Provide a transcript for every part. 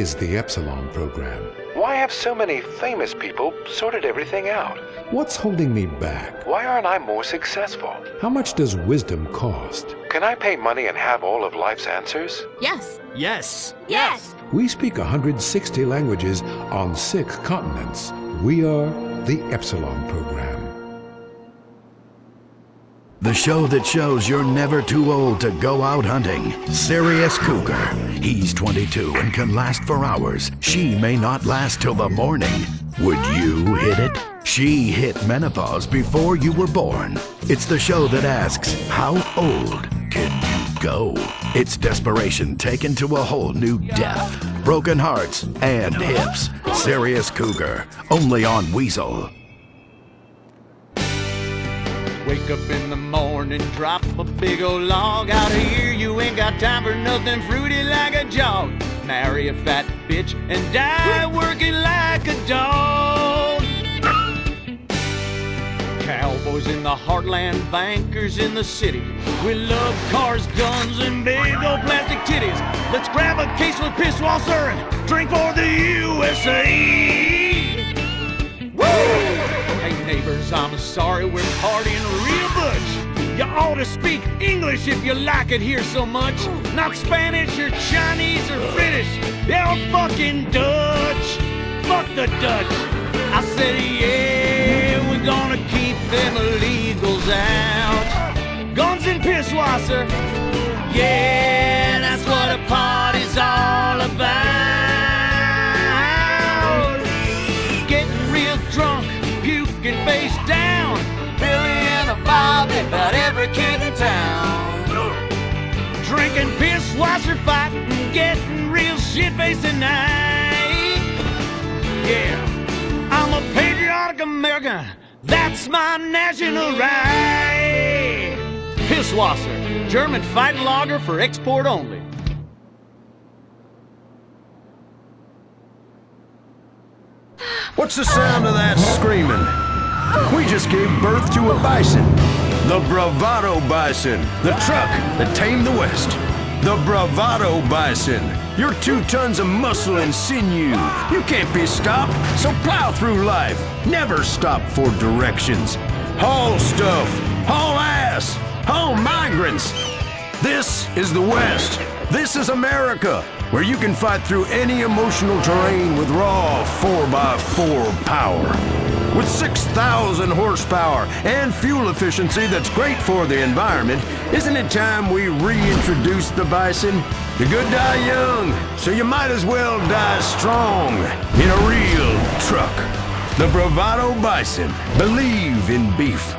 is the Epsilon program? Why have so many famous people sorted everything out? What's holding me back? Why aren't I more successful? How much does wisdom cost? Can I pay money and have all of life's answers? Yes. Yes. Yes. We speak 160 languages on 6 continents. We are the Epsilon program. The show that shows you're never too old to go out hunting. Serious Cougar. He's 22 and can last for hours. She may not last till the morning. Would you hit it? She hit menopause before you were born. It's the show that asks, how old can you go? It's desperation taken to a whole new depth. Broken hearts and hips. Serious Cougar. Only on Weasel. Wake up in the morning, drop a big old log out here. You ain't got time for nothing fruity like a jog. Marry a fat bitch and die working like a dog. Cowboys in the heartland, bankers in the city. We love cars, guns, and big old plastic titties. Let's grab a case with Pißwasser and drink for the USA. Woo! Hey neighbors, I'm sorry, we're partying real butch. You ought to speak English if you like it here so much. Not Spanish or Chinese or British. Yeah, fucking Dutch. Fuck the Dutch. I said, yeah, we're gonna keep them illegals out. Guns and Pißwasser. Yeah, that's what a party's all about. Getting real drunk, puking face down. Billy and a Bobby, about every kid in town. Drinking Pißwasser, fighting, getting real shit-faced tonight. Yeah, I'm a patriotic American. That's my national right. Pißwasser, German fighting lager for export only. What's the sound of that screaming? We just gave birth to a bison. The Bravado Bison. The truck that tamed the West. The Bravado Bison. You're 2 tons of muscle and sinew. You can't be stopped, so plow through life. Never stop for directions. Haul stuff. Haul ass. Haul migrants. This is the West. This is America, where you can fight through any emotional terrain with raw 4x4 power. With 6,000 horsepower and fuel efficiency that's great for the environment, isn't it time we reintroduce the bison? The good die young, so you might as well die strong in a real truck. The Bravado Bison. Believe in beef.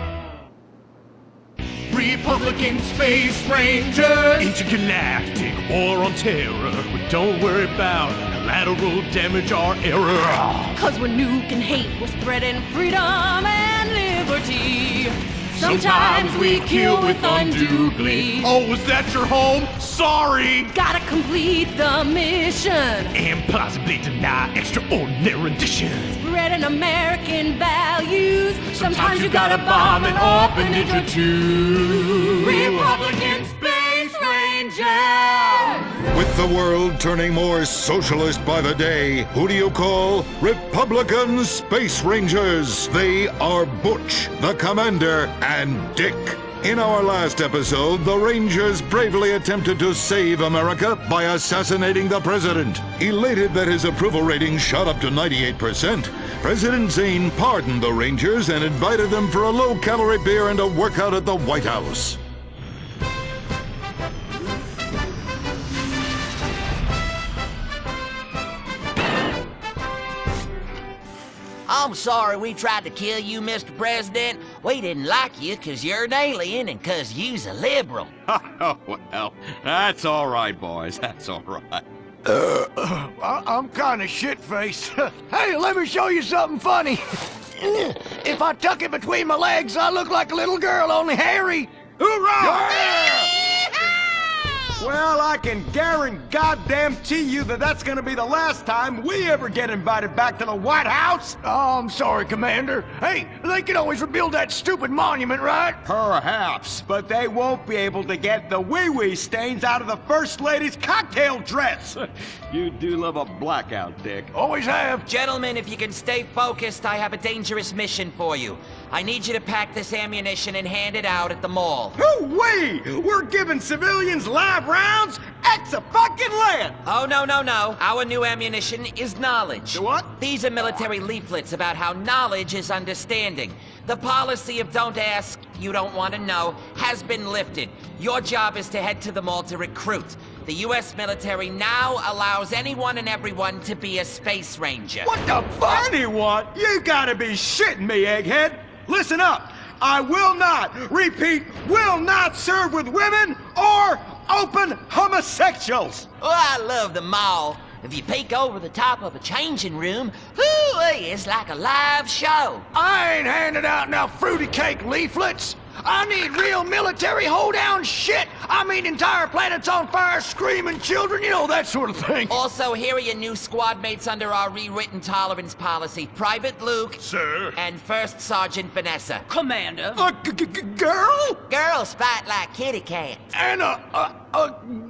Republican Space Rangers, intergalactic war on terror. But don't worry about collateral damage or error. Cause we're nuking hate, we're spreading freedom and liberty. Sometimes we kill with undue glee. Oh, was that your home? Sorry! Gotta complete the mission And possibly deny extraordinary renditions. spreading American values. Sometimes you gotta bomb an orphanage or two. Republican Space Rangers! With the world turning more socialist by the day, who do you call? Republican Space Rangers. They are Butch, the Commander, and Dick. In our last episode, the Rangers bravely attempted to save America by assassinating the president. Elated that his approval rating shot up to 98%, President Zane pardoned the Rangers and invited them for a low-calorie beer and a workout at the White House. I'm sorry we tried to kill you, Mr. President. We didn't like you 'cause you're an alien and 'cause you's a liberal. Oh, well, that's all right, boys. That's all right. I'm kind of shit-faced. Hey, let me show you something funny. If I tuck it between my legs, I look like a little girl, only hairy. Hoorah! Well, I can guarantee you that that's gonna be the last time we ever get invited back to the White House. Oh, I'm sorry, Commander. Hey, they can always rebuild that stupid monument, right? Perhaps, but they won't be able to get the wee-wee stains out of the First Lady's cocktail dress. You do love a blackout, Dick. Always have. Gentlemen, if you can stay focused, I have a dangerous mission for you. I need you to pack this ammunition and hand it out at the mall. Hoo-wee! We're giving civilians live rounds? Ex-a-fucking-land! Oh, no. Our new ammunition is knowledge. The what? These are military leaflets about how knowledge is understanding. The policy of don't ask, you don't want to know, has been lifted. Your job is to head to the mall to recruit. The U.S. military now allows anyone and everyone to be a space ranger. What the fuck? Anyone? You gotta be shitting me, egghead! Listen up! I will not, repeat, will not serve with women or open homosexuals! Oh, I love the mall. If you peek over the top of a changing room, hoo-wee, it's like a live show. I ain't handing out no fruity cake leaflets. I need real military hold-down shit. I mean entire planets on fire, screaming children, you know, that sort of thing. Also, here are your new squad mates under our rewritten tolerance policy. Private Luke. Sir. And First Sergeant Vanessa. Commander. A girl? Girls fight like kitty cats. And a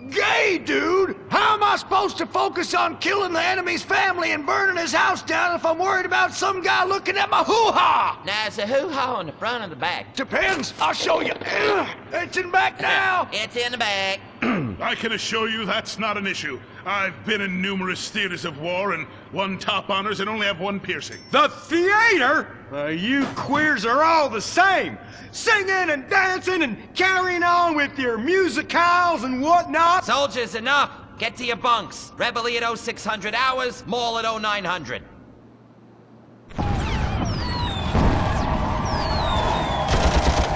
gay dude? How am I supposed to focus on killing the enemy's family and burning his house down if I'm worried about some guy looking at my hoo-ha? Now, is the hoo-ha on the front or the back? Depends. I'll show you. It's in back now. It's in the back. I can assure you that's not an issue. I've been in numerous theaters of war and won top honors and only have one piercing. The theater? You queers are all the same. Singing and dancing and carrying on with your musicals and whatnot. Soldiers, enough. Get to your bunks. Reveille at 0600 hours, mall at 0900.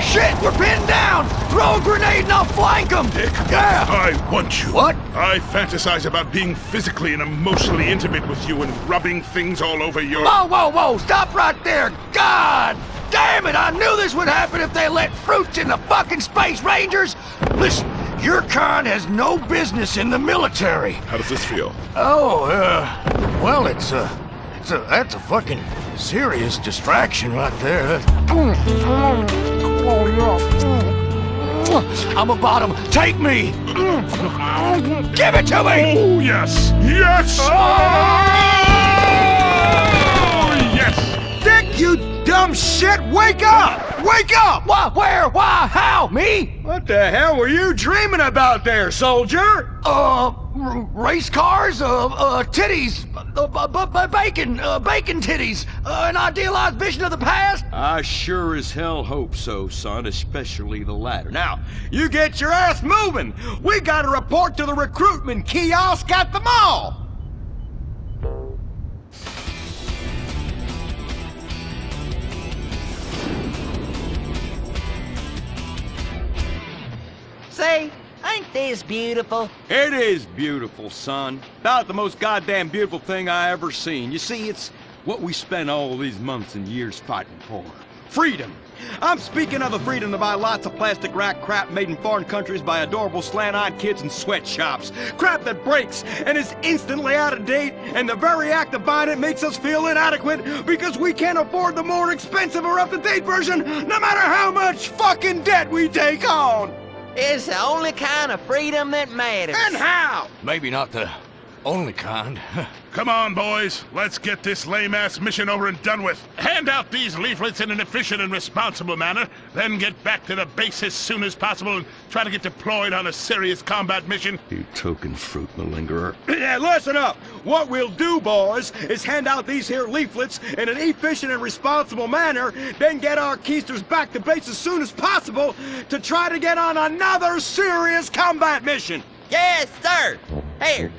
Shit, we're pinned down! Throw a grenade and I'll flank them! Dick, yeah! I want you. What? I fantasize about being physically and emotionally intimate with you and rubbing things all over your... Whoa! Stop right there! God damn it! I knew this would happen if they let fruits in the fucking Space Rangers! Listen, your kind has no business in the military. How does this feel? Oh, well, that's a fucking serious distraction right there. I'm a bottom. Take me! Give it to me! Oh, yes! Yes! Oh, yes! Dick, you dumb shit! Wake up! Wake up! Why? Where? Why? How? Me? What the hell were you dreaming about there, soldier? Race cars, titties, bacon titties, an idealized vision of the past? I sure as hell hope so, son, especially the latter. Now, you get your ass moving. We got to report to the recruitment kiosk at the mall. Say, ain't this beautiful? It is beautiful, son. About the most goddamn beautiful thing I ever seen. You see, it's what we spent all these months and years fighting for. Freedom. I'm speaking of the freedom to buy lots of plastic wrap crap made in foreign countries by adorable slant-eyed kids in sweatshops. Crap that breaks and is instantly out of date, and the very act of buying it makes us feel inadequate because we can't afford the more expensive or up-to-date version, no matter how much fucking debt we take on. It's the only kind of freedom that matters. And how? Maybe not the only kind. Come on, boys. Let's get this lame-ass mission over and done with. Hand out these leaflets in an efficient and responsible manner, then get back to the base as soon as possible and try to get deployed on a serious combat mission. You token fruit malingerer. Yeah, listen up. What we'll do, boys, is hand out these here leaflets in an efficient and responsible manner, then get our keisters back to base as soon as possible to try to get on another serious combat mission. Yes, sir. Here,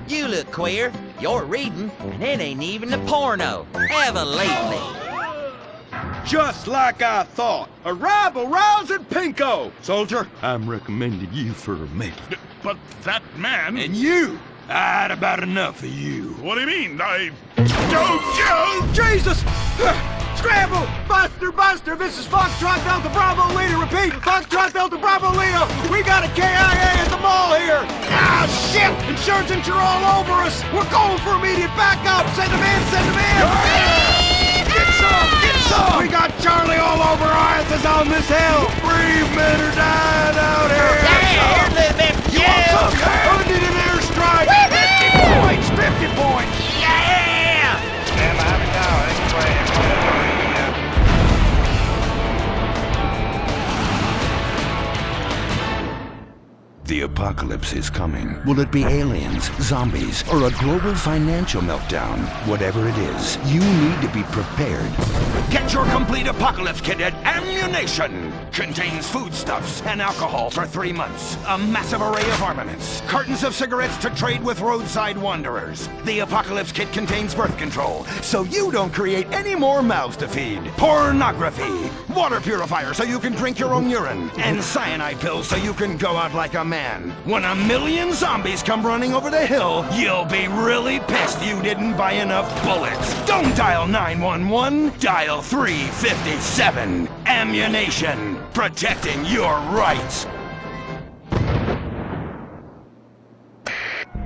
you look queer. You're reading, and it ain't even a porno. Have a lately. Just like I thought. Arrival rouse at Pinko. Soldier, I'm recommending you for a mate. But that man... And you! I had about enough of you. What do you mean? Joe! Jesus! Scramble! Buster, Buster! This is Foxtrot Delta Bravo Leader. Repeat, Foxtrot Delta Bravo Leader. We got a KIA at the mall here. Ah, shit! Insurgents are all over us. We're going for immediate backup. Send them in, send them in. Get some, get some. We got Charlie all over our asses on this hill. Brave men are dying out here. You want some? I need an airstrike. 50 points, 50 points. Yeah! Stand behind me now. The apocalypse is coming. Will it be aliens, zombies, or a global financial meltdown? Whatever it is, you need to be prepared. Get your complete apocalypse kit at Ammu-Nation. Contains foodstuffs and alcohol for 3 months. A massive array of armaments. Cartons of cigarettes to trade with roadside wanderers. The apocalypse kit contains birth control, so you don't create any more mouths to feed. Pornography. Water purifier so you can drink your own urine. And cyanide pills so you can go out like a man. When 1 million zombies come running over the hill, you'll be really pissed you didn't buy enough bullets. Don't dial 911, dial 357. Ammu-Nation, protecting your rights.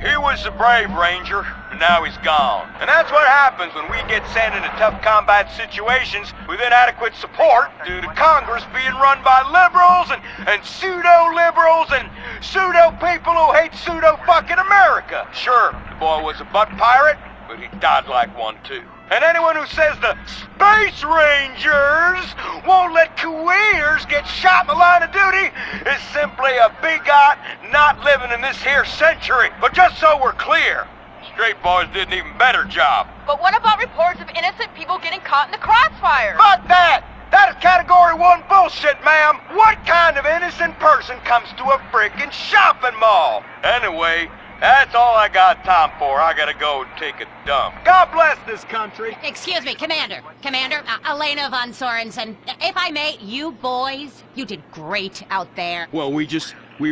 He was the brave ranger, but now he's gone. And that's what happens when we get sent into tough combat situations with inadequate support due to Congress being run by liberals and pseudo-liberals and pseudo-people who hate pseudo-fucking America. Sure, the boy was a butt pirate, but he died like one too. And anyone who says the Space Rangers won't let Cougar get shot in the line of duty is simply a bigot not living in this here century. But just so we're clear, straight boys did an even better job. But what about reports of innocent people getting caught in the crossfire? Fuck that! That is Category 1 bullshit, ma'am! What kind of innocent person comes to a frickin' shopping mall? Anyway, that's all I got time for. I gotta go and take a dump. God bless this country. Excuse me, Commander. Commander, Elena von Sorensen. If I may, you boys, you did great out there. Well, we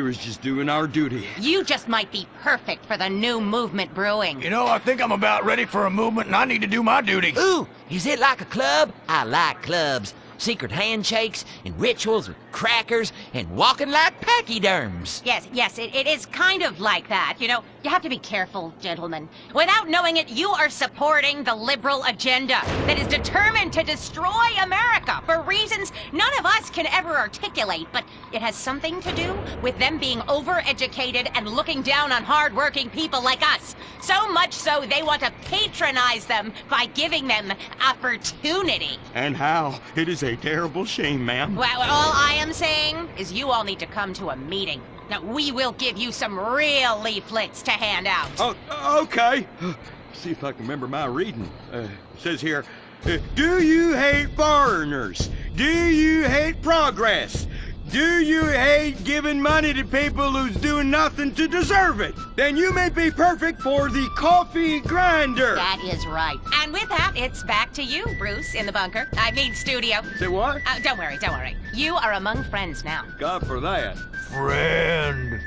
was just doing our duty. You just might be perfect for the new movement brewing. You know, I think I'm about ready for a movement and I need to do my duty. Ooh, is it like a club? I like clubs. Secret handshakes and rituals with crackers and walking like pachyderms. Yes, it is kind of like that. You know, you have to be careful, gentlemen. Without knowing it, you are supporting the liberal agenda that is determined to destroy America for reasons none of us can ever articulate, but it has something to do with them being overeducated and looking down on hard-working people like us. So much so they want to patronize them by giving them opportunity. And how? It is a terrible shame, ma'am. Well, all I am saying is you all need to come to a meeting. Now, we will give you some real leaflets to hand out. Oh, okay. See if I can remember my reading. It says here, do you hate foreigners? Do you hate progress? Do you hate giving money to people who's doing nothing to deserve it? Then you may be perfect for the coffee grinder. That is right. And with that, it's back to you, Bruce, in the bunker. I mean, studio. Say what? Don't worry. You are among friends now. God for that. Friend.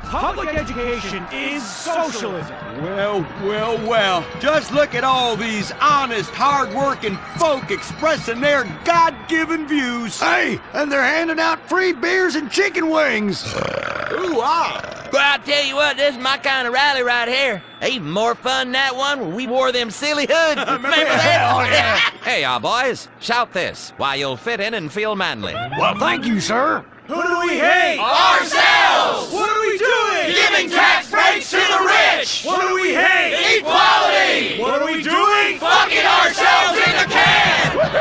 Public education is socialism. Well. Just look at all these honest, hard-working folk expressing their God-given views. Hey, and they're handing out free beers and chicken wings. Ooh-ah. Well, I'll tell you what, this is my kind of rally right here. Even more fun than that one when we wore them silly hoods. Remember that? Oh, yeah. Hey, y'all boys, shout this while you'll fit in and feel manly. Well, thank you, sir. Who do we hate? Ourselves! What are we doing? Giving tax breaks to the rich! What do we hate? Equality! What are we doing? Fucking ourselves in the can! Well,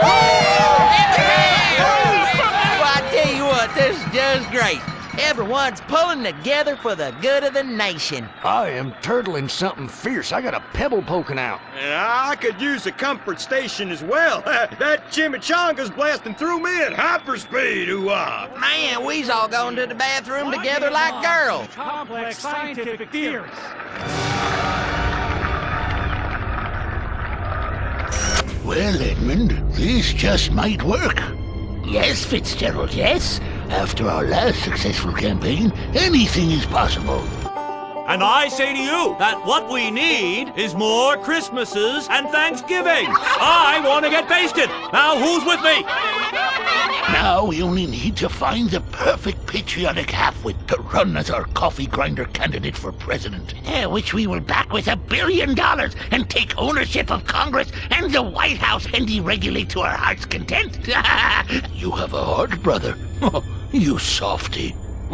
I tell you what, this is just great. Everyone's pulling together for the good of the nation. I am turtling something fierce. I got a pebble poking out. And I could use a comfort station as well. That chimichanga's blasting through me at hyperspeed, ooh-ah. Man, we's all going to the bathroom together like girls. Complex scientific theories. Well, Edmund, this just might work. Yes, Fitzgerald, yes. After our last successful campaign, anything is possible. And I say to you that what we need is more Christmases and Thanksgivings. I want to get basted. Now, who's with me? Now we only need to find the perfect patriotic halfwit to run as our coffee grinder candidate for president, which we will back with $1 billion and take ownership of Congress and the White House and deregulate to our heart's content. You have a heart, brother. You softy. Oh,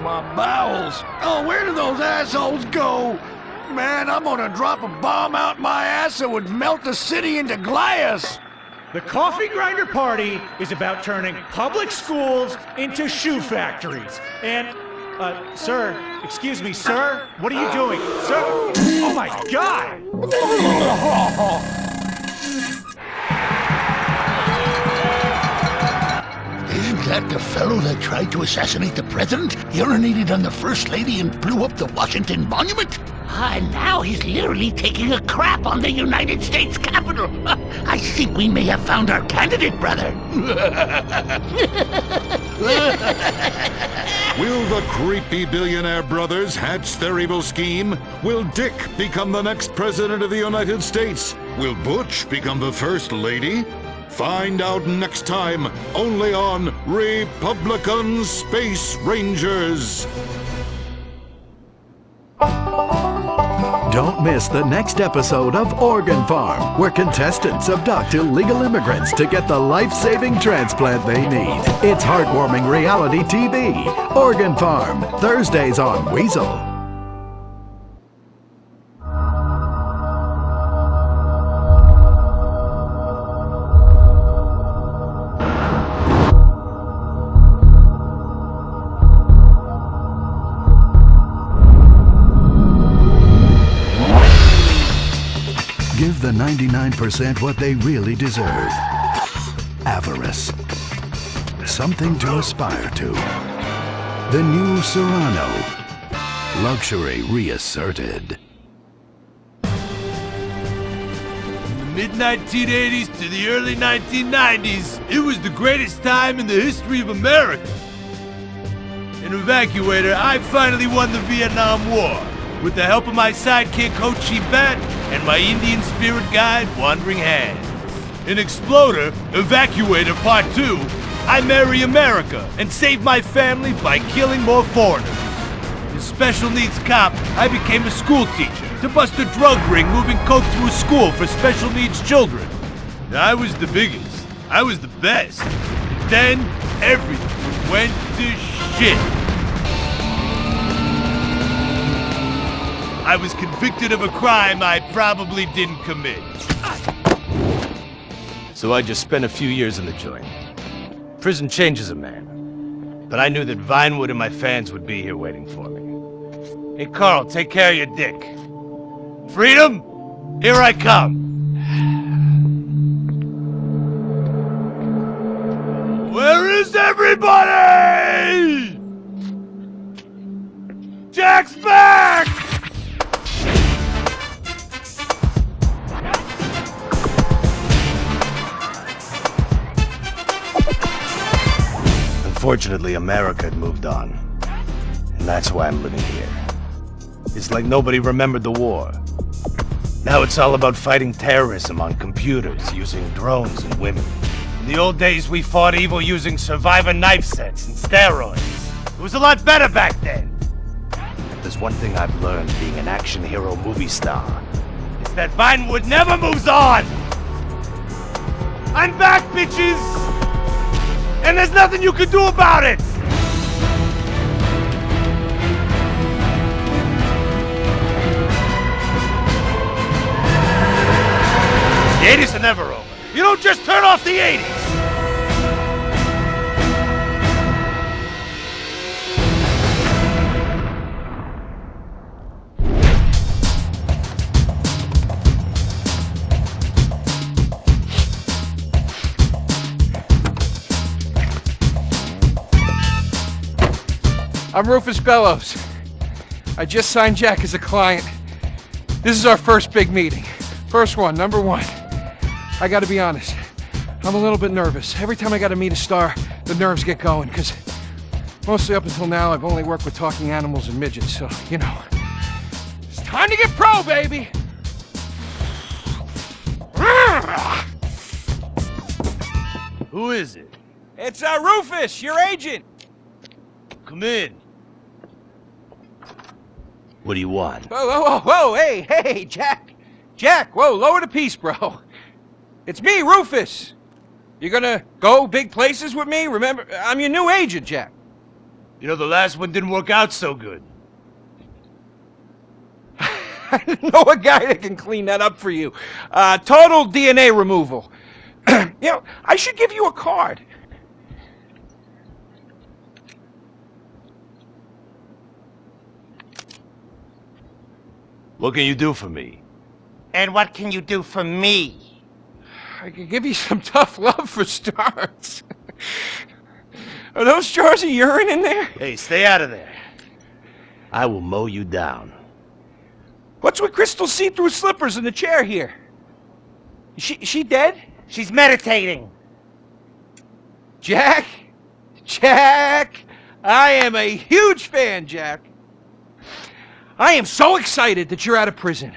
my bowels. Oh, where do those assholes go? Man, I'm gonna drop a bomb out my ass that would melt the city into glass. The Coffee Grinder Party is about turning public schools into shoe factories. And, sir, excuse me, sir, what are you doing? Sir, oh my God! Isn't that the fellow that tried to assassinate the president, urinated on the First Lady, and blew up the Washington Monument? And now he's literally taking a crap on the United States Capitol. I think we may have found our candidate, brother. Will the creepy billionaire brothers hatch their evil scheme? Will Dick become the next president of the United States? Will Butch become the First Lady? Find out next time, only on Republican Space Rangers. Don't miss the next episode of Organ Farm, where contestants abduct illegal immigrants to get the life-saving transplant they need. It's heartwarming reality TV. Organ Farm, Thursdays on Weasel. Give the 99% what they really deserve. Avarice. Something to aspire to. The new Surano. Luxury reasserted. From the mid-1980s to the early 1990s, it was the greatest time in the history of America. An evacuator, I finally won the Vietnam War. With the help of my sidekick, Kozy Bat, and my Indian spirit guide, Wandering Hands. In Exploder, Evacuator Part 2, I marry America and save my family by killing more foreigners. As special needs cop, I became a school teacher to bust a drug ring moving coke through a school for special needs children. I was the biggest. I was the best. And then, everything went to shit. I was convicted of a crime I probably didn't commit. So I just spent a few years in the joint. Prison changes a man. But I knew that Vinewood and my fans would be here waiting for me. Hey, Carl, take care of your dick. Freedom, here I come. Where is everybody? Jack's back! Unfortunately, America had moved on. And that's why I'm living here. It's like nobody remembered the war. Now it's all about fighting terrorism on computers, using drones and women. In the old days, we fought evil using Survivor knife sets and steroids. It was a lot better back then. If there's one thing I've learned being an action hero movie star, it's that Vinewood never moves on! I'm back, bitches! And there's nothing you can do about it! The 80s are never over. You don't just turn off the 80s! I'm Rufus Bellows. I just signed Jack as a client. This is our first big meeting. First one, number one. I gotta be honest, I'm a little bit nervous. Every time I gotta meet a star, the nerves get going, because Mostly up until now, I've only worked with talking animals and midgets, so, you know. It's time to get pro, baby! Who is it? It's Rufus, your agent! Come in. What do you want? Whoa, hey, Jack! Jack, whoa, lower the piece, bro. It's me, Rufus! You gonna go big places with me? Remember, I'm your new agent, Jack. You know, the last one didn't work out so good. I know a guy that can clean that up for you. Total DNA removal. You know, I should give you a card. What can you do for me? And what can you do for me? I could give you some tough love for starts. Are those jars of urine in there? Hey, stay out of there. I will mow you down. What's with Crystal's see-through slippers in the chair here? She dead? She's meditating. Jack? I am a huge fan, Jack. I am so excited that you're out of prison.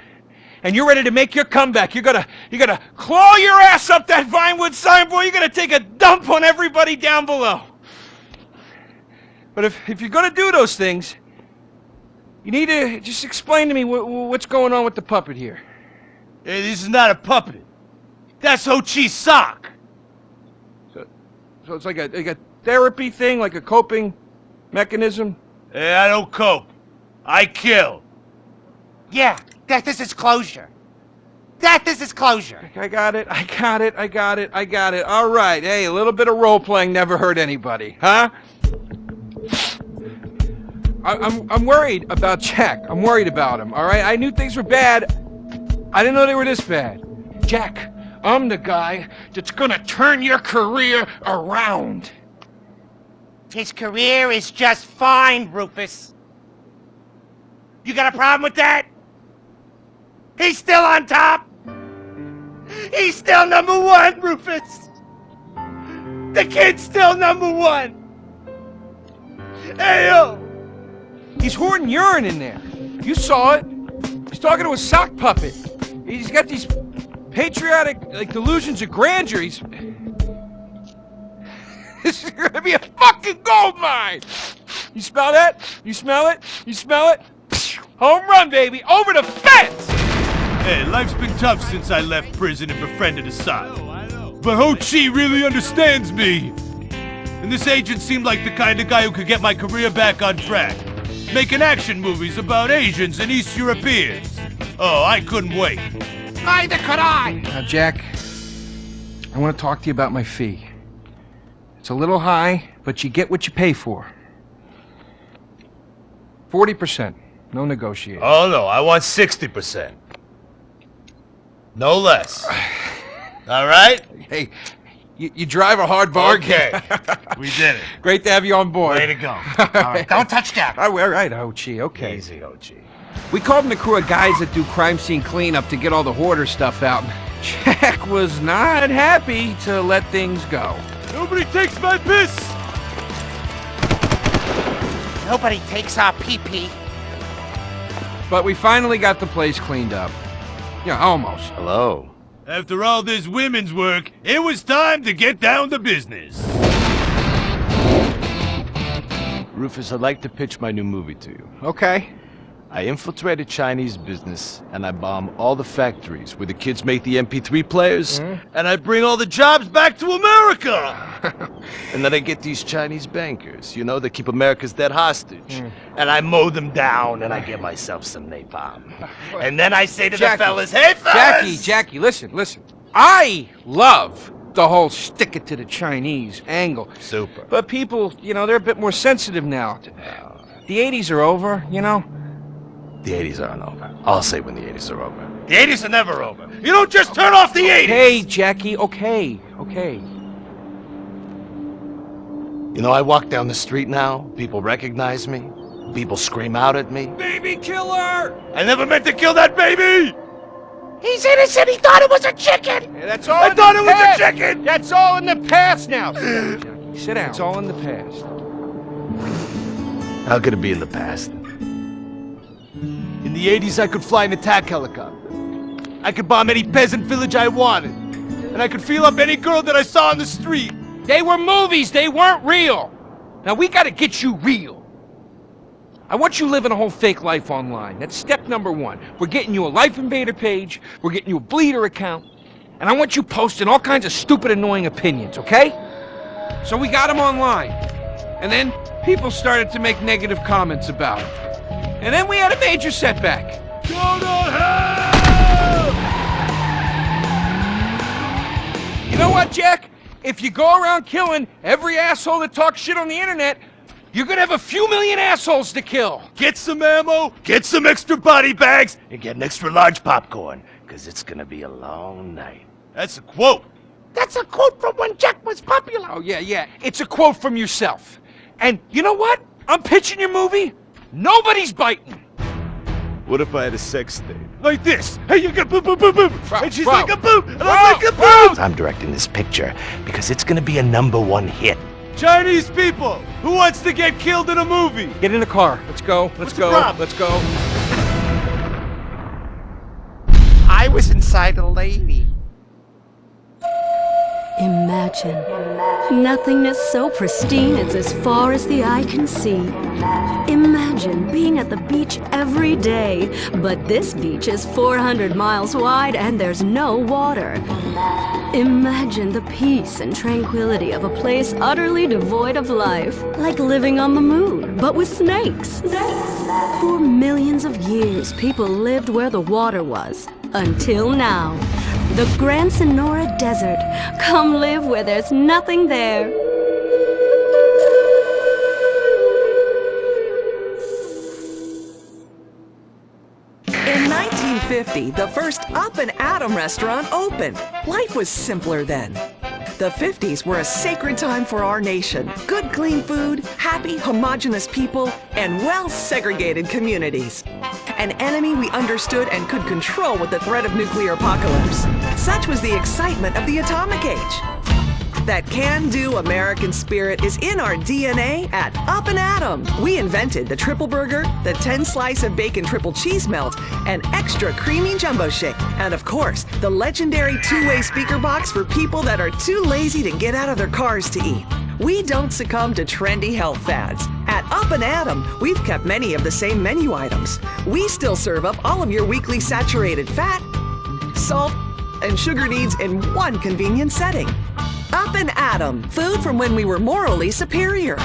And you're ready to make your comeback. You're gonna claw your ass up that Vinewood signboard. You're gonna take a dump on everybody down below. But if you're gonna do those things, you need to just explain to me what's going on with the puppet here. Hey, this is not a puppet. That's Ho Chi's sock. So it's like a therapy thing, like a coping mechanism? Hey, I don't cope. I kill. Yeah, this is closure. This is closure. I got it. All right. Hey, a little bit of role-playing never hurt anybody, huh? I'm worried about Jack. I'm worried about him, all right? I knew things were bad. I didn't know they were this bad. Jack, I'm the guy that's gonna turn your career around. His career is just fine, Rufus. You got a problem with that? He's still on top. He's still #1, Rufus. The kid's still #1. Hey, yo. He's hoarding urine in there. You saw it. He's talking to a sock puppet. He's got these patriotic, delusions of grandeur. This is gonna be a fucking gold mine. You smell that? You smell it? You smell it? Home run, baby. Over the fence. Hey, life's been tough since I left prison and befriended Assad. But Ho Chi really understands me. And this agent seemed like the kind of guy who could get my career back on track. Making action movies about Asians and East Europeans. Oh, I couldn't wait. Neither could I. Now, Jack, I want to talk to you about my fee. It's a little high, but you get what you pay for. 40%. No negotiation. Oh, no, I want 60%. No less. All right? Hey, you drive a hard bargain. Okay, we did it. Great to have you on board. Way to go. All right, don't touch Jack. All right, Ho-Chi, okay. Easy, Ho-Chi. We called in the crew of guys that do crime scene cleanup to get all the hoarder stuff out. Jack was not happy to let things go. Nobody takes my piss! Nobody takes our pee-pee. But we finally got the place cleaned up. Yeah, almost. Hello. After all this women's work, it was time to get down to business. Rufus, I'd like to pitch my new movie to you. Okay. I infiltrated Chinese business, and I bomb all the factories where the kids make the MP3 players, and I bring all the jobs back to America! And then I get these Chinese bankers, you know, that keep America's dead hostage. And I mow them down, and I get myself some napalm. And then I say to the fellas, hey fellas! Jackie, listen. I love the whole stick it to the Chinese angle. Super. But people, you know, they're a bit more sensitive now. The 80s are over, you know? The 80s aren't over. I'll say when the 80s are over. The 80s are never over. You don't just turn off the 80s! Hey, Jackie, okay. You know, I walk down the street now, people recognize me, people scream out at me. Baby killer! I never meant to kill that baby! He's innocent, he thought it was a chicken! Yeah, that's all I thought it was a chicken! That's all in the past now. Sit down, Jackie. Sit down. It's all in the past. How could it be in the past? In the 80s, I could fly an attack helicopter. I could bomb any peasant village I wanted. And I could feel up any girl that I saw on the street. They were movies, they weren't real. Now we gotta get you real. I want you living a whole fake life online. That's step number one. We're getting you a Lifeinvader page, we're getting you a Bleeder account, and I want you posting all kinds of stupid, annoying opinions, okay? So we got them online. And then people started to make negative comments about it. And then we had a major setback. Go to hell! You know what, Jack? If you go around killing every asshole that talks shit on the internet, you're gonna have a few million assholes to kill. Get some ammo, get some extra body bags, and get an extra large popcorn, because it's gonna be a long night. That's a quote. That's a quote from when Jack was popular. Oh, yeah. It's a quote from yourself. And you know what? I'm pitching your movie. Nobody's biting. What if I had a sex thing? Like this. Hey, you got boop, boop, boop, boop. And she's bro. like a boop, and I'm like a boop. I'm directing this picture because it's gonna be a #1 hit. Chinese people, who wants to get killed in a movie? Get in the car. Let's go. Let's go. Let's go. I was inside a lady. Imagine nothingness so pristine it's as far as the eye can see. Imagine being at the beach every day, but this beach is 400 miles wide and there's no water. Imagine the peace and tranquility of a place utterly devoid of life, like living on the moon, but with snakes. For millions of years, people lived where the water was, until now. The Grand Senora Desert. Come live where there's nothing there. In 1950, the first Up and Atom restaurant opened. Life was simpler then. The 50s were a sacred time for our nation. Good, clean food, happy, homogenous people, and well-segregated communities. An enemy we understood and could control with the threat of nuclear apocalypse. Such was the excitement of the atomic age. That can-do American spirit is in our DNA at Up and Atom. We invented the triple burger, the 10-slice of bacon triple cheese melt, and extra creamy jumbo shake. And of course, the legendary two-way speaker box for people that are too lazy to get out of their cars to eat. We don't succumb to trendy health fads. At Up and Atom, we've kept many of the same menu items. We still serve up all of your weekly saturated fat, salt, and sugar needs in one convenient setting. Up and Atom, food from when we were morally superior.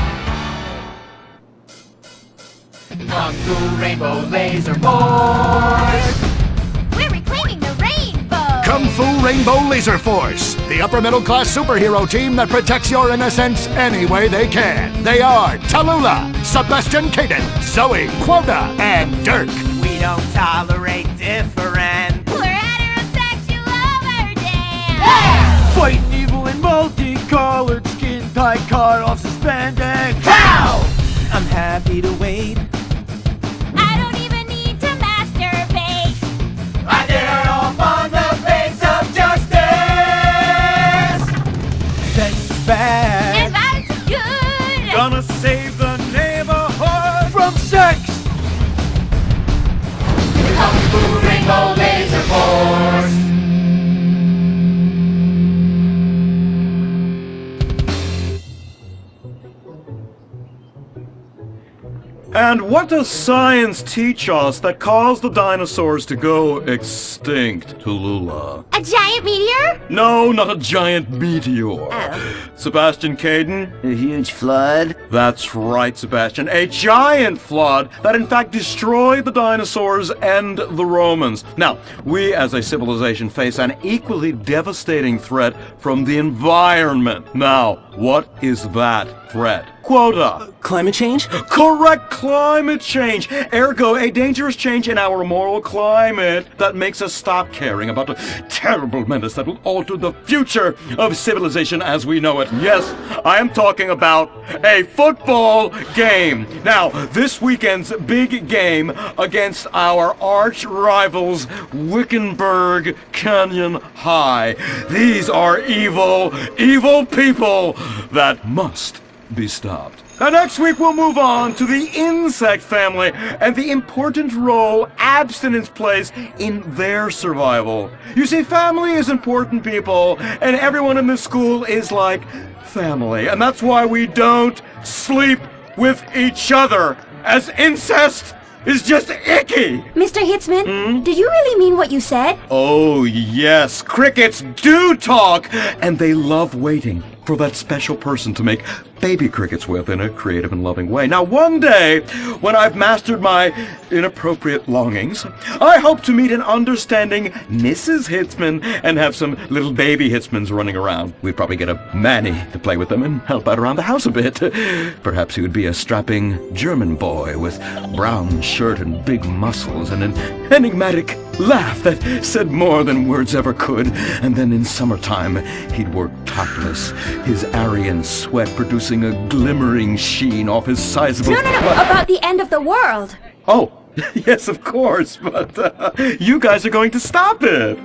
Kung Fu Rainbow Laser Force! We're reclaiming the rainbow! Kung Fu Rainbow Laser Force, the upper middle class superhero team that protects your innocence any way they can. They are Tallulah, Sebastian Caden, Zoe, Quota, and Dirk. We don't tolerate different. We're heterosexual overdance! Fighting evil in multicolored skin, tight car off suspended. How? I'm happy to wait. I don't even need to masturbate! I dare off on the face of justice! Sex is bad. And violence is good! Gonna save the neighborhood from sex! Kung Fu Rainbow Laser Force! And what does science teach us that caused the dinosaurs to go extinct, Tallulah? A giant meteor? No, not a giant meteor. Oh. Sebastian Caden? A huge flood? That's right, Sebastian. A giant flood that in fact destroyed the dinosaurs and the Romans. Now, we as a civilization face an equally devastating threat from the environment. Now, what is that threat? Quota. Climate change? Correct, climate change. Ergo, a dangerous change in our moral climate that makes us stop caring about the terrible menace that will alter the future of civilization as we know it. Yes, I am talking about a football game. Now, this weekend's big game against our arch rivals, Wickenburg Canyon High. These are evil, evil people that must be stopped. Now, next week we'll move on to the insect family and the important role abstinence plays in their survival. You see, family is important, people, and everyone in this school is like family, and that's why we don't sleep with each other, as incest is just icky! Mr. Hitzman, do you really mean what you said? Oh, yes. Crickets do talk, and they love waiting for that special person to make baby crickets with in a creative and loving way. Now, one day, when I've mastered my inappropriate longings, I hope to meet an understanding Mrs. Hitzman and have some little baby Hitzmans running around. We'd probably get a Manny to play with them and help out around the house a bit. Perhaps he would be a strapping German boy with brown shirt and big muscles and an enigmatic laugh that said more than words ever could. And then in summertime, he'd work topless, his Aryan sweat producing a glimmering sheen off his sizable... No, about the end of the world. Oh, yes, of course, but you guys are going to stop it.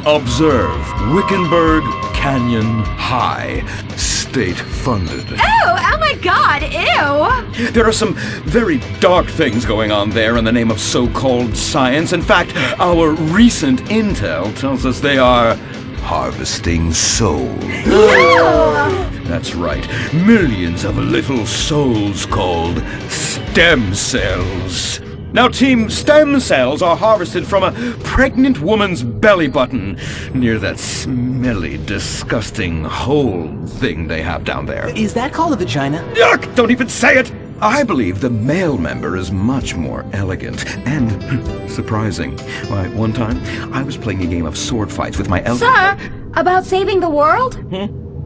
Observe Wickenburg Canyon High, state-funded. Oh my God, ew! There are some very dark things going on there in the name of so-called science. In fact, our recent intel tells us they are harvesting souls. That's right, millions of little souls called stem cells. Now, Team Stem Cells are harvested from a pregnant woman's belly button near that smelly, disgusting hole thing they have down there. Is that called a vagina? Yuck! Don't even say it! I believe the male member is much more elegant and surprising. Why, one time, I was playing a game of sword fights with my Sir, about saving the world?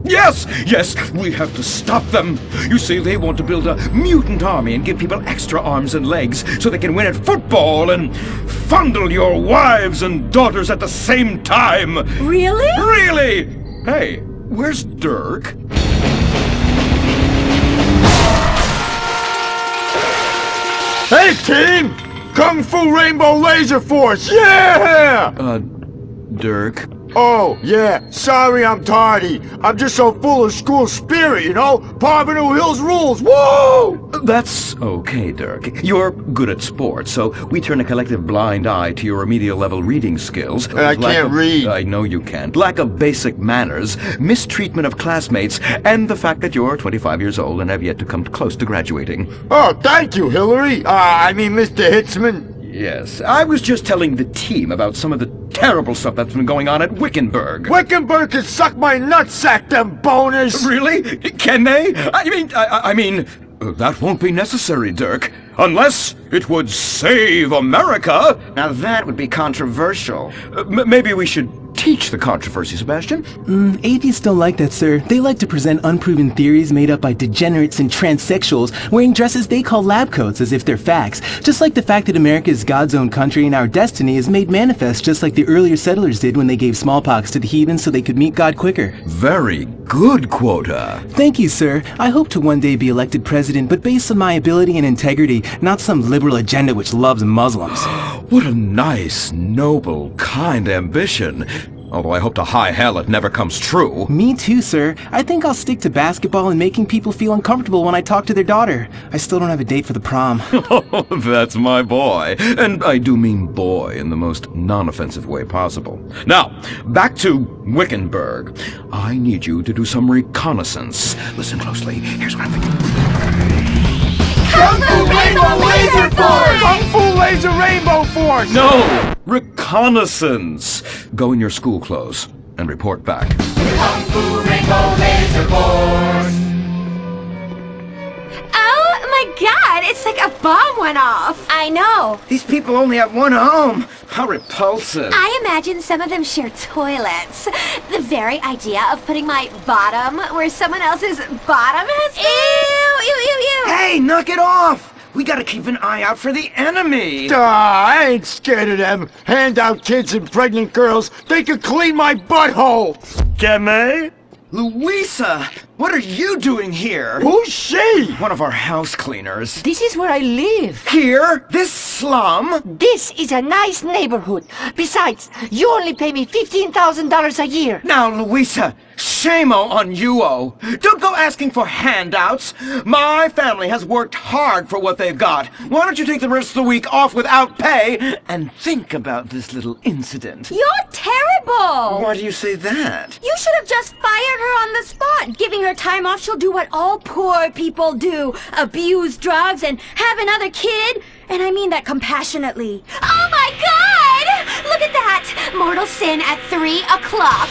Yes! Yes! We have to stop them! You see, they want to build a mutant army and give people extra arms and legs so they can win at football and fondle your wives and daughters at the same time! Really? Really! Hey, where's Dirk? Hey, team! Kung Fu Rainbow Lazerforce! Yeah! Dirk? Oh, yeah. Sorry I'm tardy. I'm just so full of school spirit, you know? Parvenu Hills rules. Woo! That's okay, Dirk. You're good at sports, so we turn a collective blind eye to your remedial level reading skills. I can't read. I know you can't. Lack of basic manners, mistreatment of classmates, and the fact that you're 25 years old and have yet to come close to graduating. Oh, thank you, Hillary. Mr. Hitzman. Yes, I was just telling the team about some of the terrible stuff that's been going on at Wickenburg. Wickenburg can suck my nutsack, them boners! Really? Can they? I mean, that won't be necessary, Dirk. Unless it would save America. Now that would be controversial. Maybe we should teach the controversy, Sebastian. Atheists don't like that, sir. They like to present unproven theories made up by degenerates and transsexuals wearing dresses they call lab coats as if they're facts. Just like the fact that America is God's own country and our destiny is made manifest just like the earlier settlers did when they gave smallpox to the heathens so they could meet God quicker. Very good, Quota. Thank you, sir. I hope to one day be elected president, but based on my ability and integrity, not some liberal agenda which loves Muslims. What a nice, noble, kind ambition. Although I hope to high hell it never comes true. Me too, sir. I think I'll stick to basketball and making people feel uncomfortable when I talk to their daughter. I still don't have a date for the prom. Oh, that's my boy. And I do mean boy in the most non-offensive way possible. Now, back to Wickenburg. I need you to do some reconnaissance. Listen closely. Here's what I'm thinking. Kung Fu Rainbow Laser Force! Kung Fu Laser Rainbow Force! No! Reconnaissance! Go in your school clothes and report back. Kung Fu Rainbow Laser Force! Oh my God, it's like a bomb went off. I know. These people only have one home. How repulsive. I imagine some of them share toilets. The very idea of putting my bottom where someone else's bottom has been. Ew, ew, ew, ew. Hey, knock it off! We gotta keep an eye out for the enemy. I ain't scared of them. Handout kids and pregnant girls. They could clean my butthole. Can they? Louisa, what are you doing here? Who's she? One of our house cleaners. This is where I live. Here? This slum? This is a nice neighborhood. Besides, you only pay me $15,000 a year. Now, Louisa, shame-o on you-o. Don't go asking for handouts. My family has worked hard for what they've got. Why don't you take the rest of the week off without pay and think about this little incident? You're terrible! Why do you say that? You should have just fired her on the spot. Giving her time off, she'll do what all poor people do. Abuse drugs and have another kid. And I mean that compassionately. Oh my God! Look at that! Mortal sin at 3 o'clock.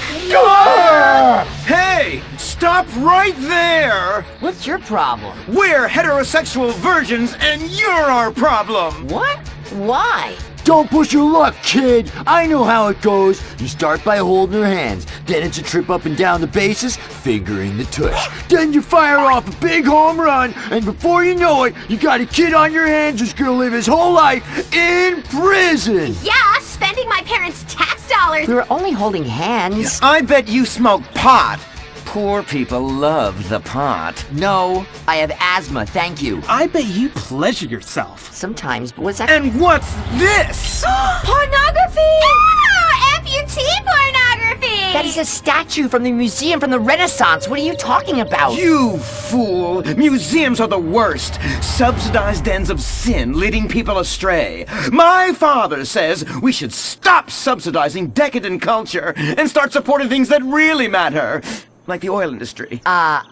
Hey! Stop right there! What's your problem? We're heterosexual virgins and you're our problem! What? Why? Don't push your luck, kid. I know how it goes. You start by holding her hands. Then it's a trip up and down the bases, fingering the tush. Then you fire off a big home run, and before you know it, you got a kid on your hands who's gonna live his whole life in prison. Yeah, spending my parents' tax dollars. We were only holding hands. I bet you smoke pot. Poor people love the pot. No, I have asthma, thank you. I bet you pleasure yourself. Sometimes, but what's that? And what's this? Pornography! Ah, amputee pornography! That is a statue from the museum from the Renaissance. What are you talking about? You fool! Museums are the worst. Subsidized dens of sin leading people astray. My father says we should stop subsidizing decadent culture and start supporting things that really matter. Like the oil industry. I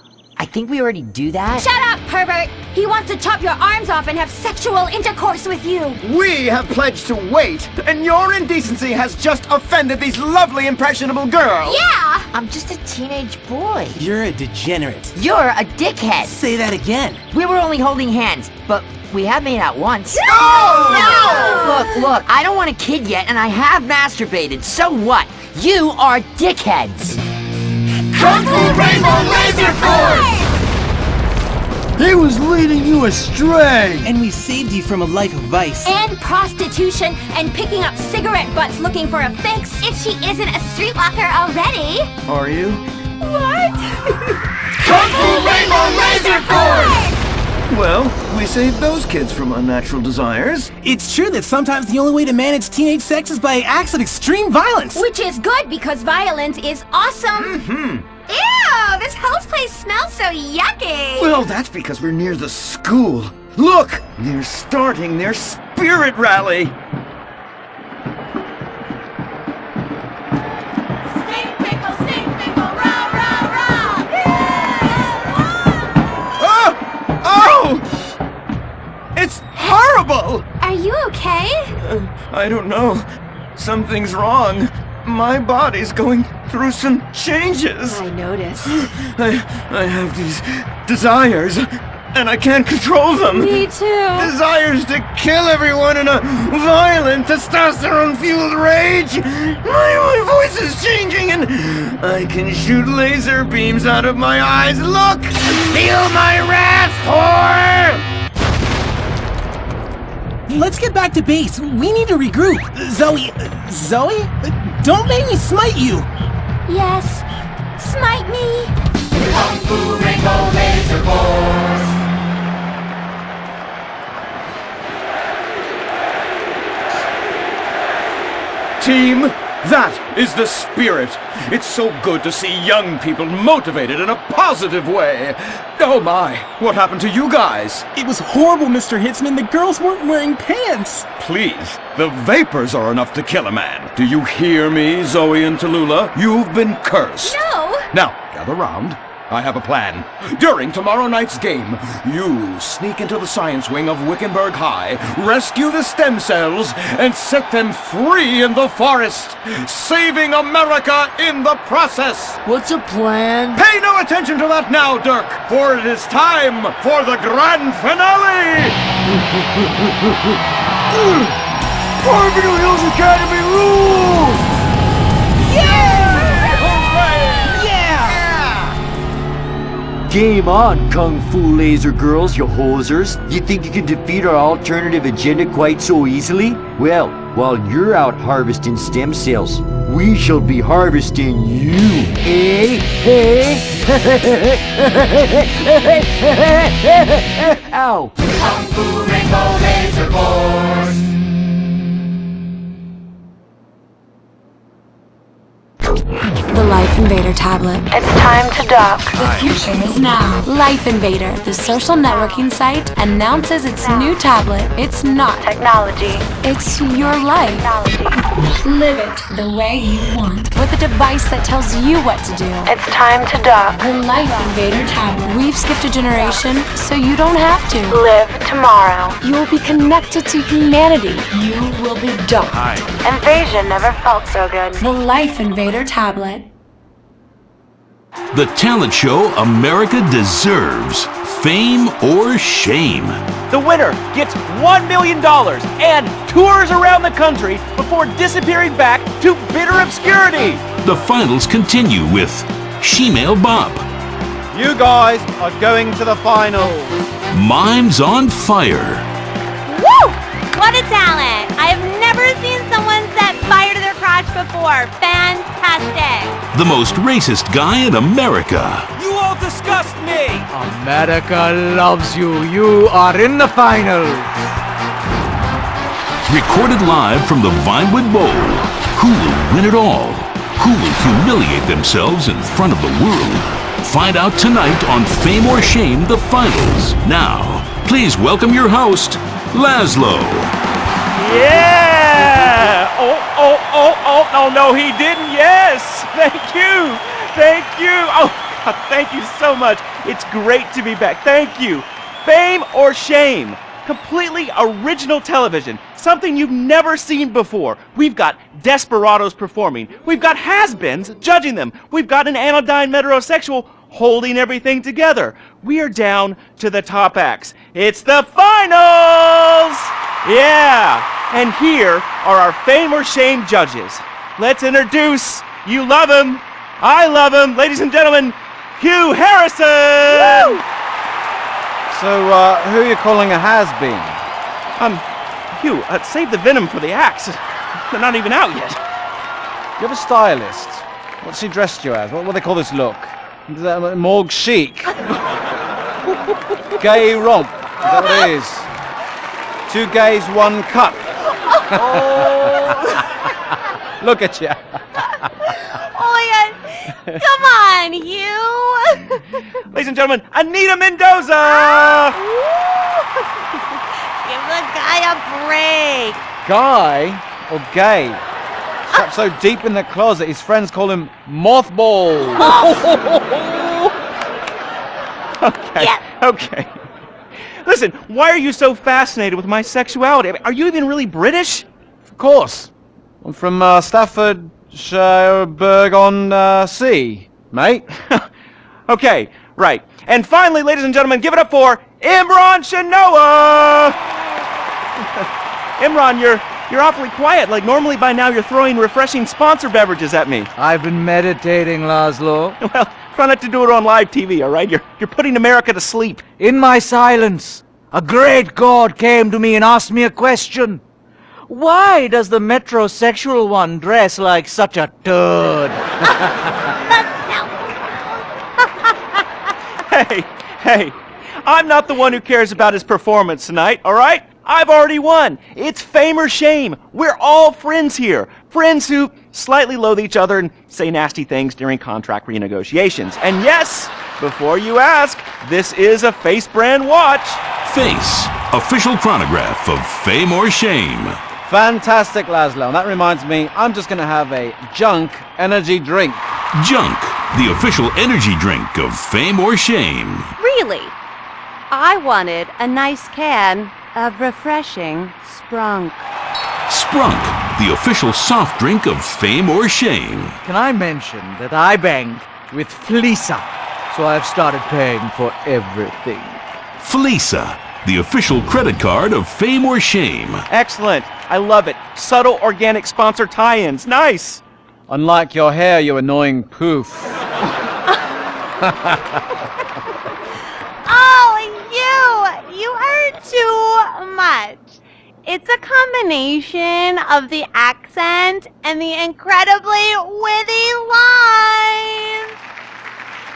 think we already do that. Shut up, pervert! He wants to chop your arms off and have sexual intercourse with you. We have pledged to wait, and your indecency has just offended these lovely, impressionable girls. Yeah! I'm just a teenage boy. You're a degenerate. You're a dickhead. Say that again. We were only holding hands, but we have made out once. No! Look, I don't want a kid yet, and I have masturbated. So what? You are dickheads. Kung Fu Rainbow Lazerforce! He was leading you astray! And we saved you from a life of vice. And prostitution and picking up cigarette butts looking for a fix. If she isn't a streetwalker already. Are you? What? Kung Fu Rainbow Lazerforce! Well, we saved those kids from unnatural desires. It's true that sometimes the only way to manage teenage sex is by acts of extreme violence. Which is good because violence is awesome. Ew, this whole place smells so yucky. Well, that's because we're near the school. Look, they're starting their spirit rally. Stink pickle, rah, rah, rah. Oh! It's horrible! Are you okay? I don't know. Something's wrong. My body's going through some changes. I noticed. I have these desires, and I can't control them. Me too. Desires to kill everyone in a violent, testosterone-fueled rage. My voice is changing, and I can shoot laser beams out of my eyes. Look! Feel my wrath, whore! Let's get back to base. We need to regroup. Zoe? Don't make me smite you. Yes. Smite me. Kung Fu Rainbow Lazerforce! Team, that is the spirit. It's so good to see young people motivated in a positive way. Oh my, what happened to you guys? It was horrible, Mr. Hitzman. The girls weren't wearing pants. Please, the vapors are enough to kill a man. Do you hear me, Zoe and Tallulah? You've been cursed. No. Now, gather round. I have a plan. During tomorrow night's game, you sneak into the science wing of Wickenburg High, rescue the stem cells, and set them free in the forest, saving America in the process. What's a plan? Pay no attention to that now, Dirk, for it is time for the grand finale! Barbecue Hills Academy rules! Yeah! Game on, Kung Fu Laser Girls, you hosers. You think you can defeat our alternative agenda quite so easily? Well, while you're out harvesting stem cells, we shall be harvesting you, eh? Ow! Kung Fu Rainbow Laser Force. The Lifeinvader Tablet. It's time to dock. The future is now. Lifeinvader, the social networking site, announces its new tablet. It's not technology. It's your life. Live it the way you want. With a device that tells you what to do. It's time to dock. The Lifeinvader Tablet. We've skipped a generation, so you don't have to. Live tomorrow. You will be connected to humanity. You will be docked. Invasion never felt so good. The Lifeinvader Tablet. The talent show America deserves. Fame or shame. The winner gets $1 million and tours around the country before disappearing back to bitter obscurity. The finals continue with Shemale Bop. You guys are going to the finals. Mimes on Fire. Woo! What a talent! I have never seen someone set fire to their crotch before. Fantastic! The most racist guy in America. You all disgust me! America loves you. You are in the finals. Recorded live from the Vinewood Bowl. Who will win it all? Who will humiliate themselves in front of the world? Find out tonight on Fame or Shame, the finals. Now, please welcome your host, Laszlo. Yeah! No, he didn't. Yes! Thank you! Thank you! Oh, thank you so much. It's great to be back. Thank you. Fame or Shame? Completely original television. Something you've never seen before. We've got desperados performing. We've got has-beens judging them. We've got an anodyne metrosexual holding everything together. We are down to the top acts. It's the finals! Yeah! And here are our Fame or Shame judges. Let's introduce, you love him, I love him, ladies and gentlemen, Hugh Harrison! Woo! So, who are you calling a has-been? Hugh, save the venom for the acts. They're not even out yet. You have a stylist. What's he dressed you as? What do they call this look? Morgue chic. Gay romp. Is that what it is? 2 gays, 1 cup. Look at you. Oh my god. Come on, Hugh. Ladies and gentlemen, Anita Mendoza! Give the guy a break. Guy or gay? Trapped so deep in the closet, his friends call him Mothball. Okay. Listen, why are you so fascinated with my sexuality? Are you even really British? Of course. I'm from Staffordshire-on-Sea, mate. Okay, right. And finally, ladies and gentlemen, give it up for Imran Shanoa! Imran, you're awfully quiet. Like, normally by now you're throwing refreshing sponsor beverages at me. I've been meditating, Laszlo. Well, try not to do it on live TV, all right? You're putting America to sleep. In my silence, a great god came to me and asked me a question. Why does the metrosexual one dress like such a turd? Hey, I'm not the one who cares about his performance tonight, all right? I've already won. It's Fame or Shame. We're all friends here. Friends who slightly loathe each other and say nasty things during contract renegotiations. And yes, before you ask, this is a Face brand watch. Face, official chronograph of Fame or Shame. Fantastic, Laszlo. And that reminds me, I'm just going to have a junk energy drink. Junk, the official energy drink of Fame or Shame. Really? I wanted a nice can of refreshing Sprunk. Sprunk, the official soft drink of Fame or Shame. Can I mention that I banged with Fleesa, so I've started paying for everything. Fleesa, the official credit card of Fame or Shame. Excellent. I love it. Subtle organic sponsor tie-ins. Nice. Unlike your hair, you annoying poof. are too much. It's a combination of the accent and the incredibly witty lines.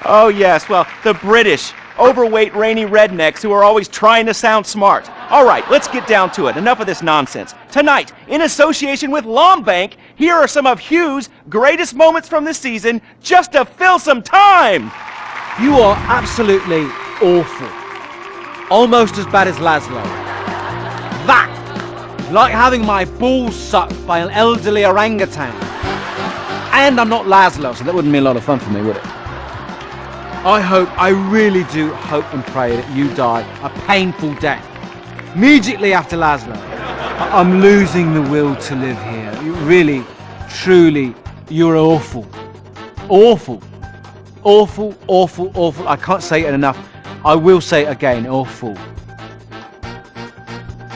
Oh, yes, well, the British, overweight, rainy rednecks who are always trying to sound smart. All right, let's get down to it. Enough of this nonsense. Tonight, in association with Lombank, here are some of Hugh's greatest moments from this season, just to fill some time. You are absolutely awful. Almost as bad as Laszlo. That is like having my balls sucked by an elderly orangutan. And I'm not Laszlo, so that wouldn't be a lot of fun for me, would it? I really do hope and pray that you die a painful death. Immediately after Laszlo. I'm losing the will to live here. You really, truly, you're awful. Awful. Awful, awful, awful. I can't say it enough. I will say it again. Awful.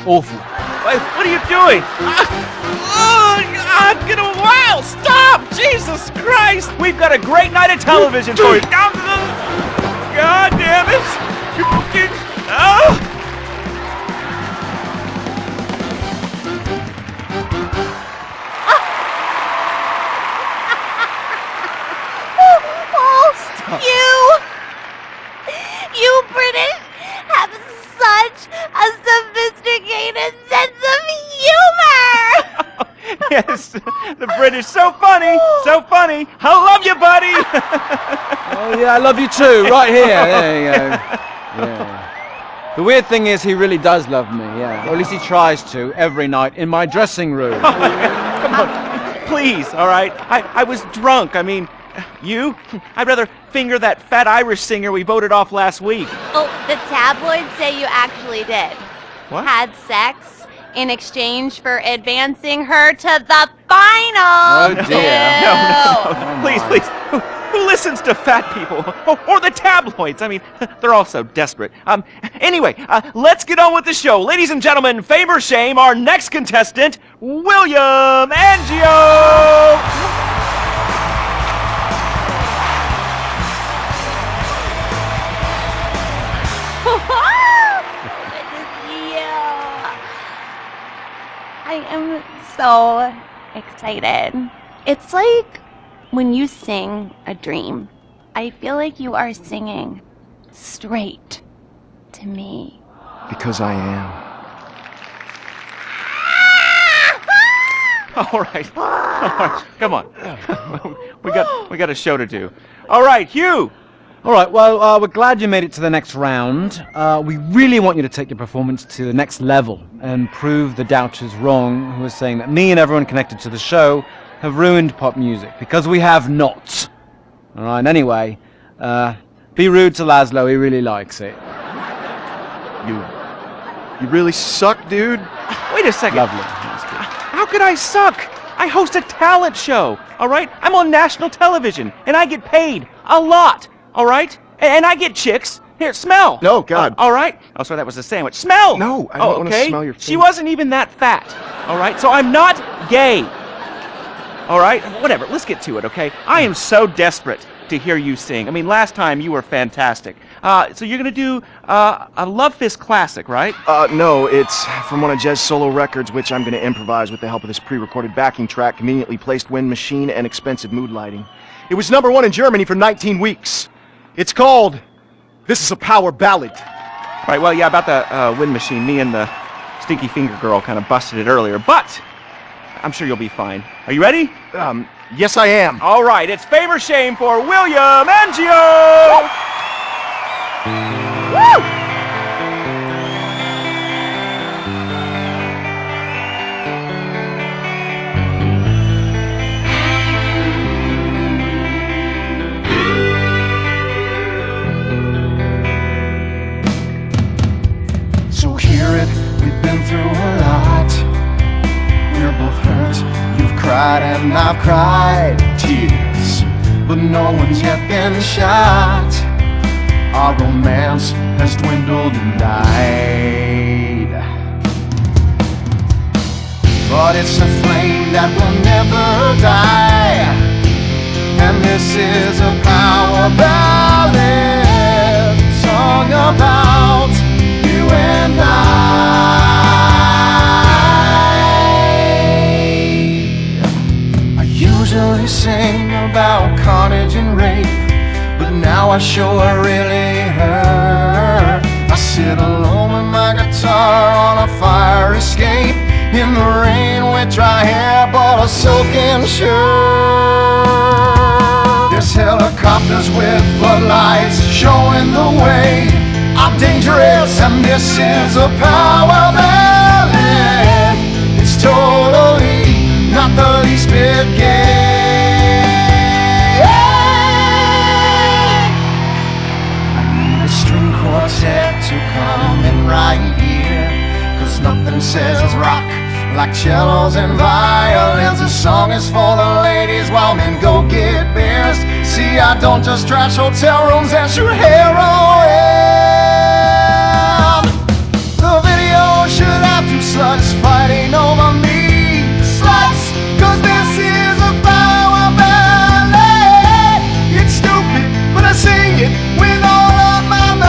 Awful. Wait, what are you doing? Wow, stop! Jesus Christ! We've got a great night of television for you. God damn it! Oh! You British have such a sophisticated sense of humor! Yes, the British, so funny, so funny. I love you, buddy. Oh yeah, I love you too, right here. There you go. Yeah. The weird thing is he really does love me, yeah. Or at least he tries to, every night, in my dressing room. Come on, please, all right? I was drunk, I mean, you? I'd rather finger that fat Irish singer we voted off last week. Oh, the tabloids say you actually did. What? Had sex in exchange for advancing her to the final. Oh dear. No. Please. Who listens to fat people? Or the tabloids? I mean, they're all so desperate. Anyway, let's get on with the show. Ladies and gentlemen, fame or shame, our next contestant, William Angio! I am so excited. It's like when you sing a dream. I feel like you are singing straight to me. Because I am. All right. Come on. we got a show to do. All right, Hugh. All right, well, we're glad you made it to the next round. We really want you to take your performance to the next level and prove the doubters wrong who are saying that me and everyone connected to the show have ruined pop music, because we have not. All right, anyway, be rude to Laszlo, he really likes it. You really suck, dude. Wait a second. Lovely. How could I suck? I host a talent show, all right? I'm on national television, and I get paid a lot. All right? And I get chicks. Here, smell. No, God. All right? Oh, sorry, that was a sandwich. Smell! No, I don't want to smell your face. She wasn't even that fat. All right? So I'm not gay. All right? Whatever. Let's get to it, okay? I am so desperate to hear you sing. I mean, last time you were fantastic. So you're going to do a Love Fist classic, right? No, it's from one of Jez's solo records, which I'm going to improvise with the help of this pre-recorded backing track, conveniently placed wind machine, and expensive mood lighting. It was #1 in Germany for 19 weeks. It's called This Is a Power Ballad. Right, well, yeah, about the wind machine, me and the Stinky Finger Girl kind of busted it earlier, but I'm sure you'll be fine. Are you ready? Yes, I am. All right, it's fame or shame for William Angio! Woo! So hear it, we've been through a lot. We're both hurt, you've cried and I've cried tears, but no one's yet been shot. Our romance has dwindled and died, but it's a flame that will never die. And this is a power ballad, song about you and I. Now I sure really hurt. I sit alone with my guitar on a fire escape, in the rain with dry hair but a soaking shirt. There's helicopters with floodlights showing the way. I'm dangerous and this is a power ballet. It's totally not the least bit gay. I need a string quartet to come in right here, 'cause nothing says rock like cellos and violins. The song is for the ladies while men go get beers. See, I don't just trash hotel rooms and shoot heroin. The video should have two sluts fighting over me. Sluts, 'cause this is a power ballet. It's stupid, but I sing it with all of my might.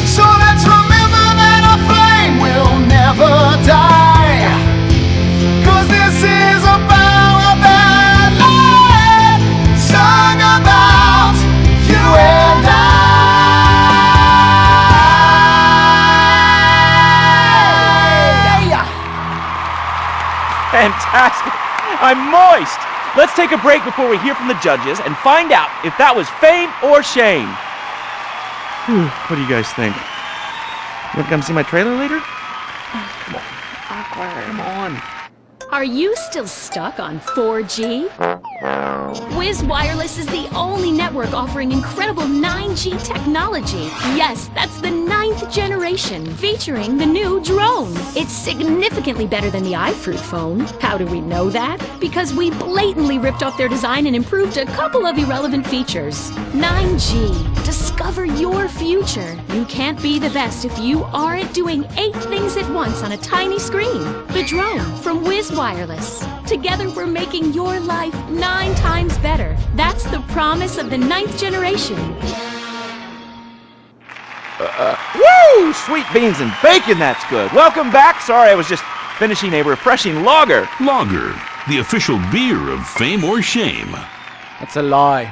So let's remember that a flame will never die, 'cause this is a power ballet, sung about you and I. Fantastic. I'm moist. Let's take a break before we hear from the judges and find out if that was fame or shame. Whew, what do you guys think? You want to come see my trailer later? Come on. Awkward. Come on. Are you still stuck on 4G? Wiz Wireless is the only network offering incredible 9G technology. Yes, that's the 9th generation, featuring the new drone. It's significantly better than the iFruit phone. How do we know that? Because we blatantly ripped off their design and improved a couple of irrelevant features. 9G. Discover your future. You can't be the best if you aren't doing 8 things at once on a tiny screen. The drone from Wiz Wireless. Together we're making your life 9 times better. That's the promise of the 9th generation. Woo! Sweet beans and bacon, that's good. Welcome back. Sorry, I was just finishing a refreshing lager. Lager, the official beer of fame or shame. That's a lie.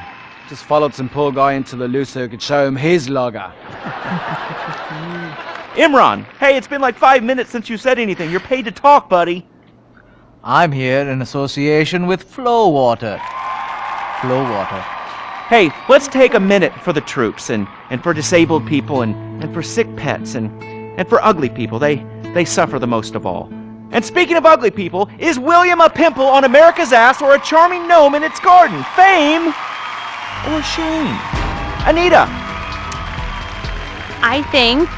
Just followed some poor guy into the loo so he could show him his lager. Imran, hey, it's been like 5 minutes since you said anything. You're paid to talk, buddy. I'm here in association with Flow Water. Flow Water. Hey, let's take a minute for the troops and for disabled people and for sick pets and for ugly people. They suffer the most of all. And speaking of ugly people, is William a pimple on America's ass or a charming gnome in its garden? Fame or shame? Anita. I think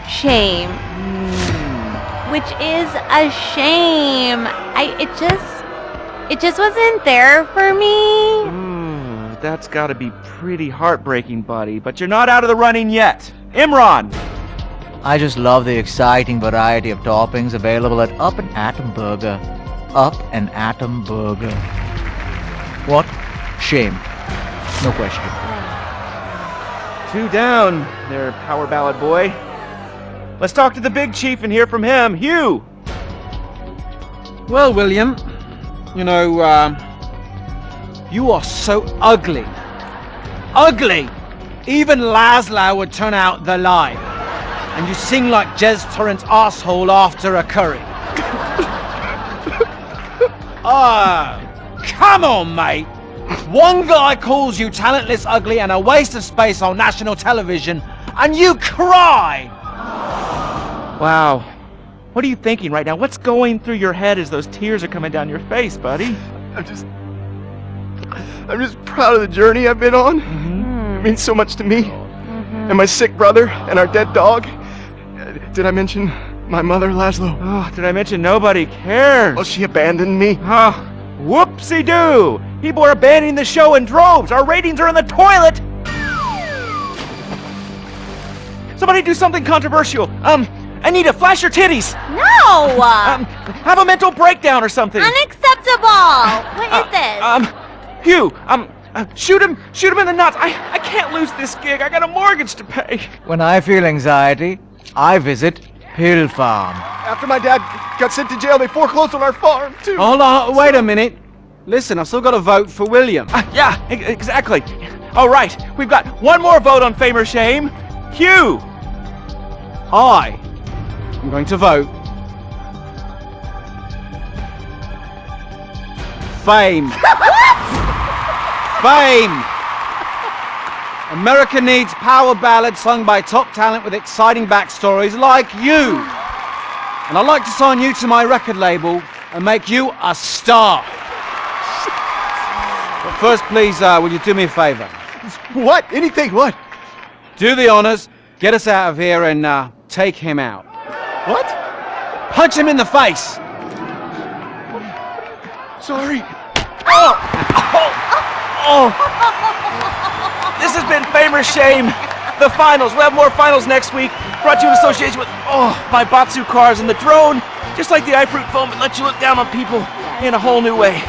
shame. Which is a shame. It just wasn't there for me. That's gotta be pretty heartbreaking, buddy. But you're not out of the running yet. Imran. I just love the exciting variety of toppings available at Up and Atom Burger. Up and Atom Burger. What? Shame. No question. 2 down there, power ballad boy. Let's talk to the big chief and hear from him. Hugh! Well, William, you know, you are so ugly. Ugly! Even Laszlo would turn out the light. And you sing like Jez Torrent's asshole after a curry. Come on, mate! One guy calls you talentless, ugly, and a waste of space on national television, and you cry! Wow. What are you thinking right now? What's going through your head as those tears are coming down your face, buddy? I'm just proud of the journey I've been on. It means so much to me. And my sick brother and our dead dog. Did I mention my mother, Laszlo? Oh, did I mention nobody cares? Oh, she abandoned me. Oh, whoopsie-doo! People are abandoning the show in droves. Our ratings are in the toilet. Somebody do something controversial. Anita, flash your titties. No! Have a mental breakdown or something. Unacceptable! What is this? Hugh, shoot him in the nuts. I can't lose this gig. I got a mortgage to pay. When I feel anxiety, I visit Hill Farm. After my dad got sent to jail, they foreclosed on our farm, too. Hold on, wait a minute. Listen, I've still got to vote for William. Yeah, exactly. All right, we've got one more vote on Fame or Shame. Hugh! I am going to vote Fame. Fame! America needs power ballads sung by top talent with exciting backstories like you. And I'd like to sign you to my record label and make you a star. But first, please, will you do me a favor? What? Anything? What? Do the honors, get us out of here, and take him out. What? Punch him in the face! Sorry. This has been Fame or Shame, the finals. We'll have more finals next week. Brought to you in association with my Batsu cars and the drone. Just like the iFruit foam, it lets you look down on people in a whole new way.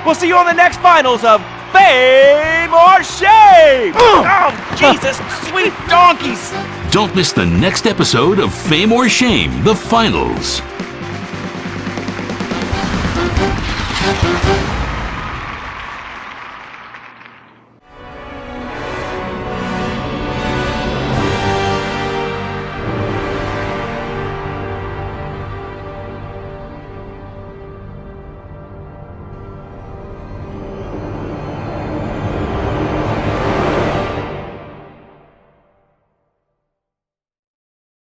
We'll see you on the next finals of Fame or Shame! Oh, Jesus, sweet donkeys! Don't miss the next episode of Fame or Shame, the finals.